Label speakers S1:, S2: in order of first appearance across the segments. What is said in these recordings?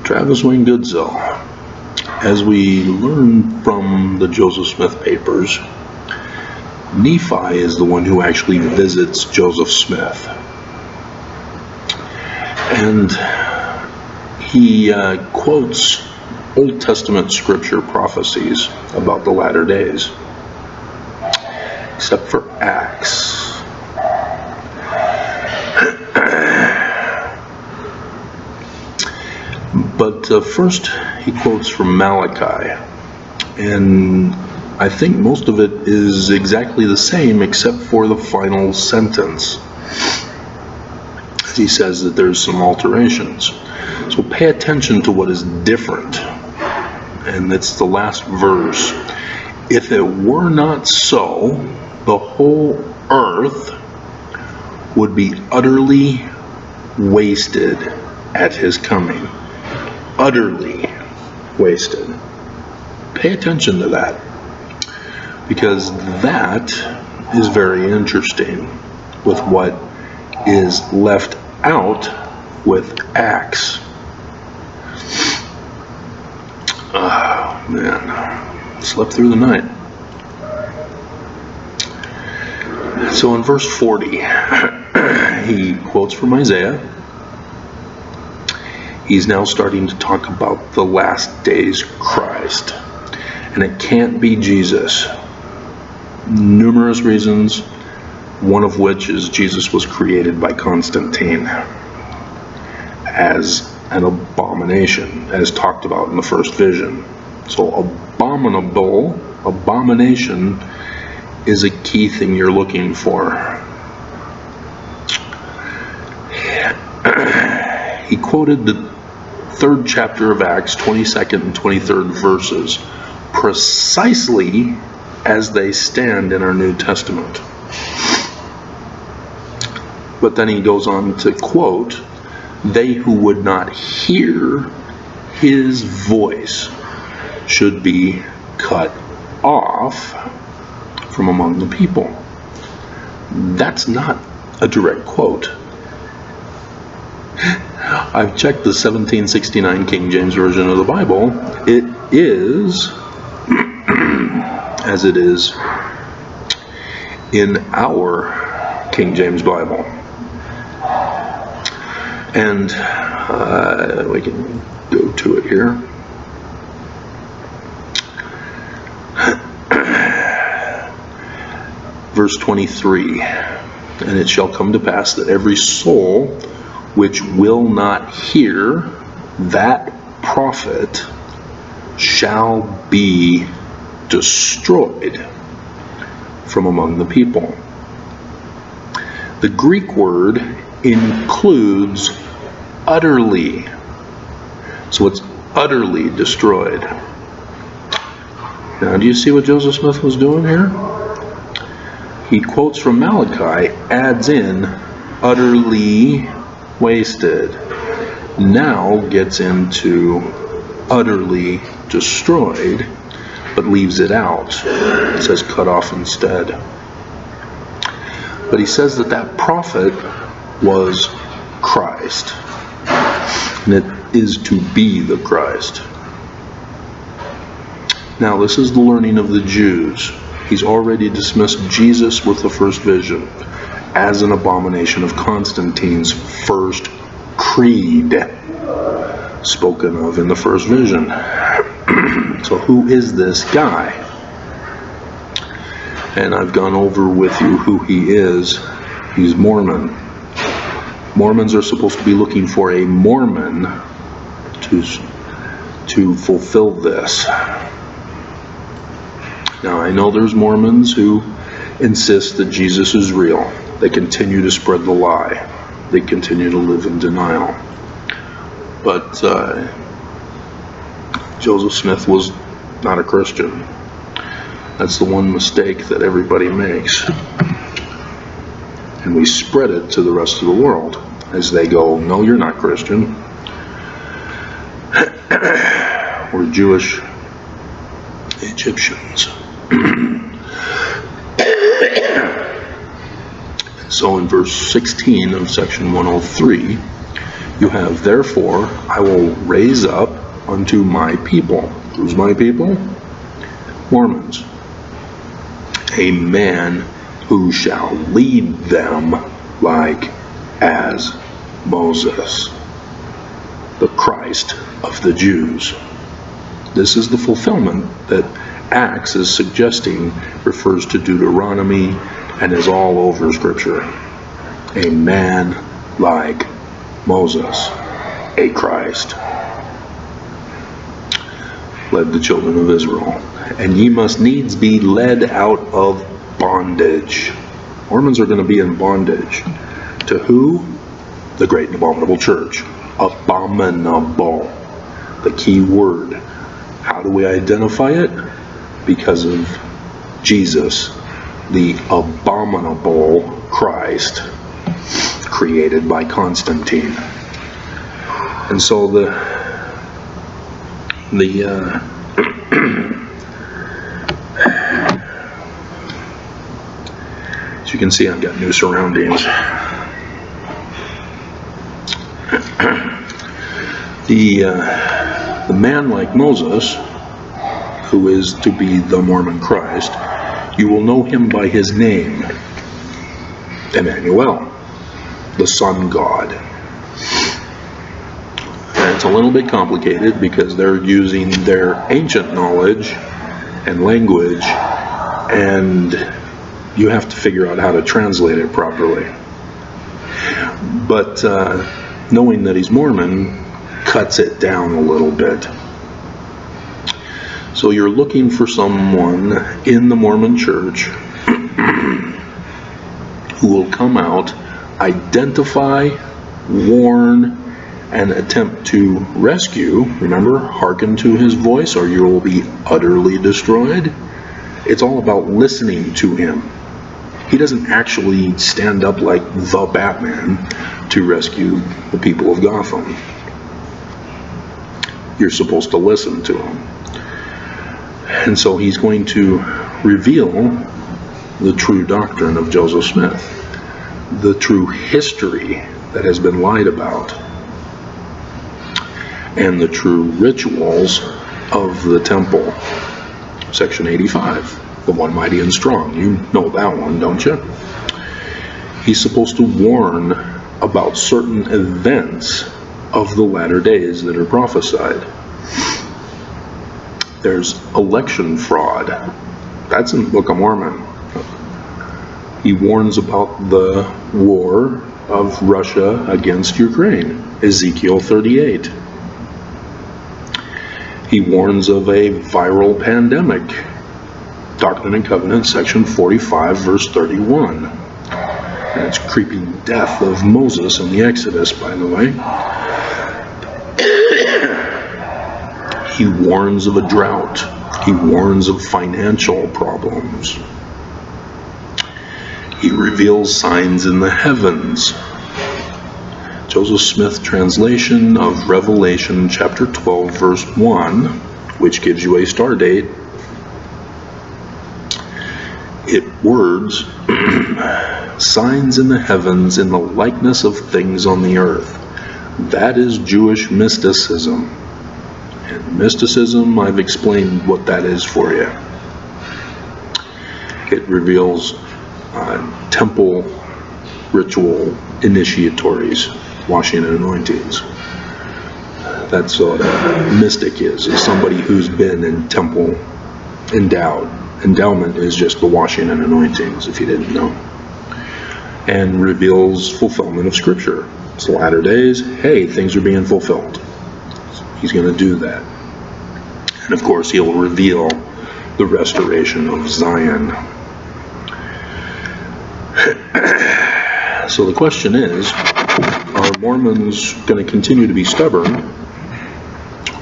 S1: Travis Wayne Goodsell. As we learn from the Joseph Smith papers, Nephi is the one who actually visits Joseph Smith. And he quotes Old Testament scripture prophecies about the latter days, except for Acts. But first, he quotes from Malachi, and I think most of it is exactly the same except for the final sentence. He says that there's some alterations. So pay attention to what is different. And it's the last verse. If it were not so, the whole earth would be utterly wasted at his coming. Utterly wasted. Pay attention to that, because that is very interesting with what is left out with Acts. Oh man, slept through the night. So in verse 40, he quotes from Isaiah. He's now starting to talk about the last days Christ. And it can't be Jesus. Numerous reasons, one of which is Jesus was created by Constantine as an abomination, as talked about in the first vision. So abomination is a key thing you're looking for. He quoted the 3rd chapter of Acts, 22nd and 23rd verses, precisely as they stand in our New Testament. But then he goes on to quote, "They who would not hear his voice should be cut off from among the people." That's not a direct quote. I've checked the 1769 King James Version of the Bible. It is, as it is in our King James Bible. And we can go to it here. Verse 23, "And it shall come to pass that every soul which will not hear that prophet shall be destroyed from among the people." The Greek word includes utterly. So it's utterly destroyed. Now, do you see what Joseph Smith was doing here? He quotes from Malachi, adds in utterly wasted, now gets into utterly destroyed, but leaves it out. It says cut off instead. But he says that that prophet was Christ, and it is to be the Christ. Now, this is the learning of the Jews. He's already dismissed Jesus with the first vision as an abomination of Constantine's first creed, spoken of in the first vision. So who is this guy? And I've gone over with you who he is. He's Mormon. Mormons are supposed to be looking for a Mormon to fulfill this. Now, I know there's Mormons who insist that Jesus is real. They continue to spread the lie. They continue to live in denial. But Joseph Smith was not a Christian. That's the one mistake that everybody makes. And we spread it to the rest of the world as they go, no, you're not Christian. We're Jewish Egyptians. So in verse 16 of section 103, You have, therefore, I will raise up unto my people. Who's my people? Mormons. A man who shall lead them like as Moses, the Christ of the Jews. This is the fulfillment that Acts is suggesting refers to Deuteronomy and is all over Scripture. A man like Moses, a Christ, led the children of Israel. And ye must needs be led out of bondage. Mormons are going to be in bondage. To who? The great and abominable church. Abominable. The key word. How do we identify it? Because of Jesus, the abominable Christ, created by Constantine. And so as you can see, I've got new surroundings. The man like Moses, who is to be the Mormon Christ, you will know him by his name, Emmanuel, the Sun God. And it's a little bit complicated because they're using their ancient knowledge and language, and you have to figure out how to translate it properly. But knowing that he's Mormon cuts it down a little bit. So you're looking for someone in the Mormon church who will come out, identify, warn, and attempt to rescue. Remember, hearken to his voice or you will be utterly destroyed. It's all about listening to him. He doesn't actually stand up like the Batman to rescue the people of Gotham. You're supposed to listen to him. And so he's going to reveal the true doctrine of Joseph Smith, the true history that has been lied about, and the true rituals of the temple. Section 85, the one mighty and strong. You know that one, don't you? He's supposed to warn about certain events of the latter days that are prophesied. There's election fraud. That's in the Book of Mormon. He warns about the war of Russia against Ukraine, Ezekiel 38. He warns of a viral pandemic, Doctrine and Covenants, section 45, verse 31. And it's creeping death of Moses in the Exodus, by the way. He warns of a drought. He warns of financial problems. He reveals signs in the heavens. Joseph Smith translation of Revelation chapter 12, verse 1, which gives you a star date. It words, signs in the heavens in the likeness of things on the earth. That is Jewish mysticism. And mysticism, I've explained what that is for you. It reveals temple ritual initiatories, washing and anointings. That's what a mystic is somebody who's been in temple endowed. Endowment is just the washing and anointings, if you didn't know. And reveals fulfillment of Scripture. It's the latter days. Hey, things are being fulfilled. He's going to do that. And of course, he'll reveal the restoration of Zion. So the question is, are Mormons going to continue to be stubborn,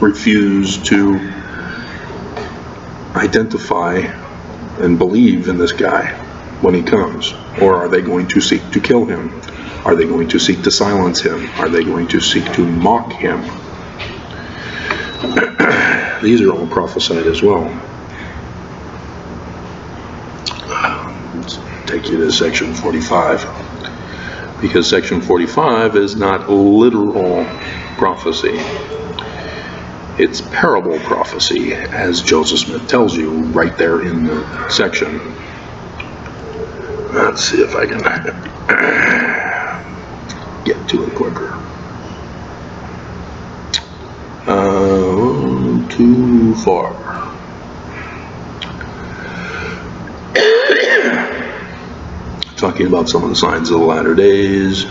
S1: refuse to identify and believe in this guy when he comes? Or are they going to seek to kill him? Are they going to seek to silence him? Are they going to seek to mock him? These are all prophesied as well. Let's take you to section 45. because section 45 is not literal prophecy. It's parable prophecy, as Joseph Smith tells you right there in the section. Let's see if I can get to it quicker. Too far. Talking about some of the signs of the latter days.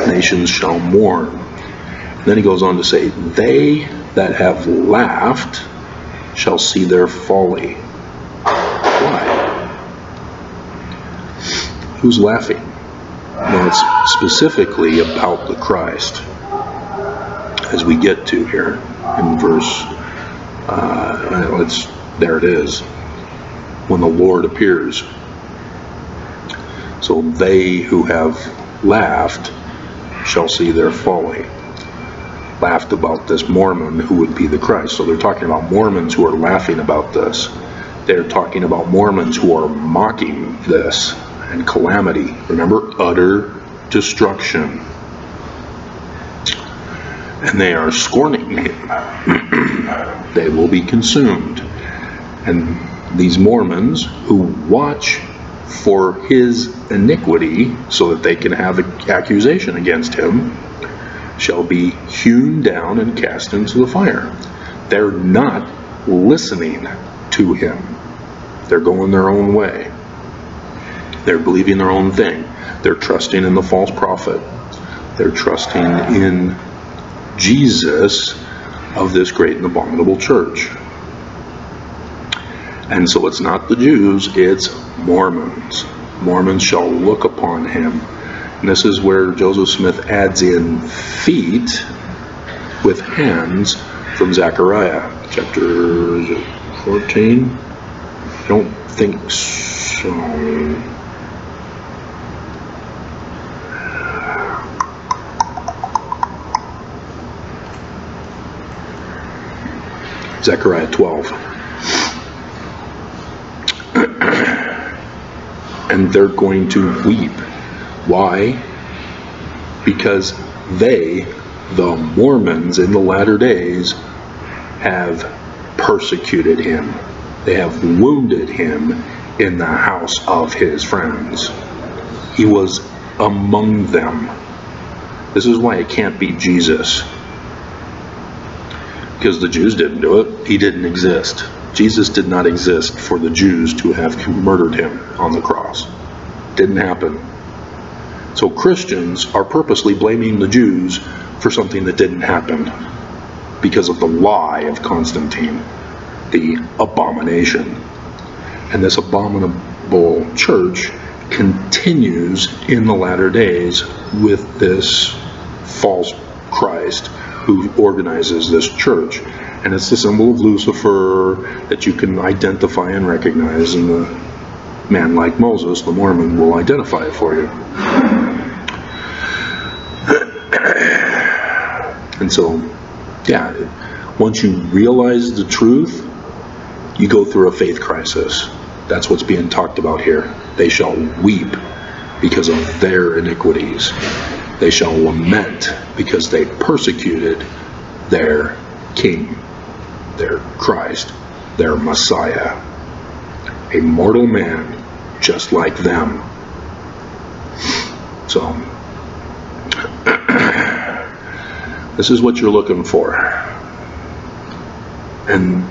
S1: Nations shall mourn. Then he goes on to say, they that have laughed shall see their folly. Why? Who's laughing? No, it's specifically about the Christ, as we get to here in verse, there it is, when the Lord appears. So they who have laughed shall see their folly. Laughed about this Mormon who would be the Christ. So they're talking about Mormons who are laughing about this. They're talking about Mormons who are mocking this and calamity. Remember, utter destruction. And they are scorning him. They will be consumed. And these Mormons who watch for his iniquity so that they can have an accusation against him shall be hewn down and cast into the fire. They're not listening to him. They're going their own way. They're believing their own thing. They're trusting in the false prophet. They're trusting in Jesus of this great and abominable church. And so it's not the Jews, it's Mormons. Mormons shall look upon him. And this is where Joseph Smith adds in feet with hands from Zechariah, chapter 14? I don't think so. Zechariah 12. And they're going to weep. Why? Because they, the Mormons in the latter days, have persecuted him. They have wounded him in the house of his friends. He was among them. This is why it can't be Jesus. Because the Jews didn't do it. He didn't exist. Jesus did not exist for the Jews to have murdered him on the cross. Didn't happen. So Christians are purposely blaming the Jews for something that didn't happen because of the lie of Constantine, the abomination. And this abominable church continues in the latter days with this false Christ who organizes this church. And it's the symbol of Lucifer that you can identify and recognize, and the man like Moses, the Mormon, will identify it for you. And so, yeah, once you realize the truth, you go through a faith crisis. That's what's being talked about here. They shall weep because of their iniquities. They shall lament because they persecuted their King, their Christ, their Messiah, a mortal man just like them. So, this is what you're looking for. And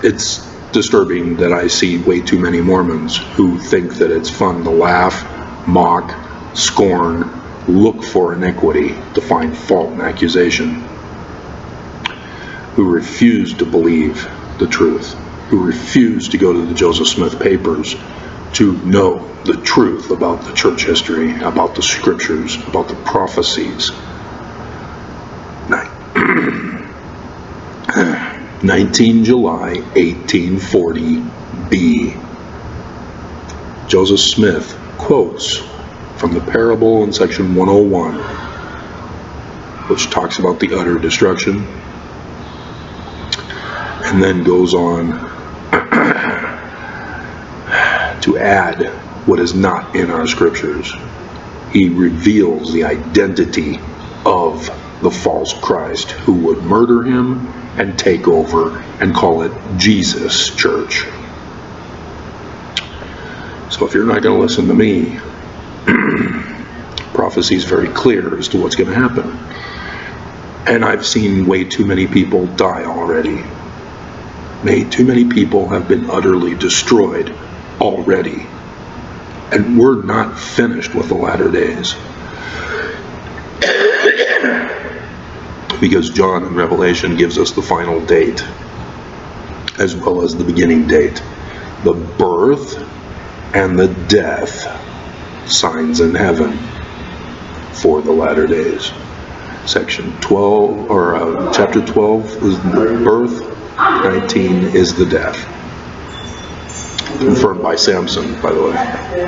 S1: it's disturbing that I see way too many Mormons who think that it's fun to laugh, mock, scorn, look for iniquity, to find fault and accusation, who refuse to believe the truth, who refuse to go to the Joseph Smith papers to know the truth about the church history, about the scriptures, about the prophecies. 19 July 1840b. Joseph Smith quotes from the parable in section 101, which talks about the utter destruction, and then goes on to add what is not in our scriptures. He reveals the identity of the false Christ who would murder him and take over and call it Jesus Church. So if you're not going to listen to me, prophecy is very clear as to what's going to happen. And I've seen way too many people die already. Too many people have been utterly destroyed already. And we're not finished with the latter days. Because John in Revelation gives us the final date, as well as the beginning date. The birth and the death signs in heaven for the latter days. Section 12, or chapter 12 is the birth, 19 is the death. Confirmed by Samson, by the way.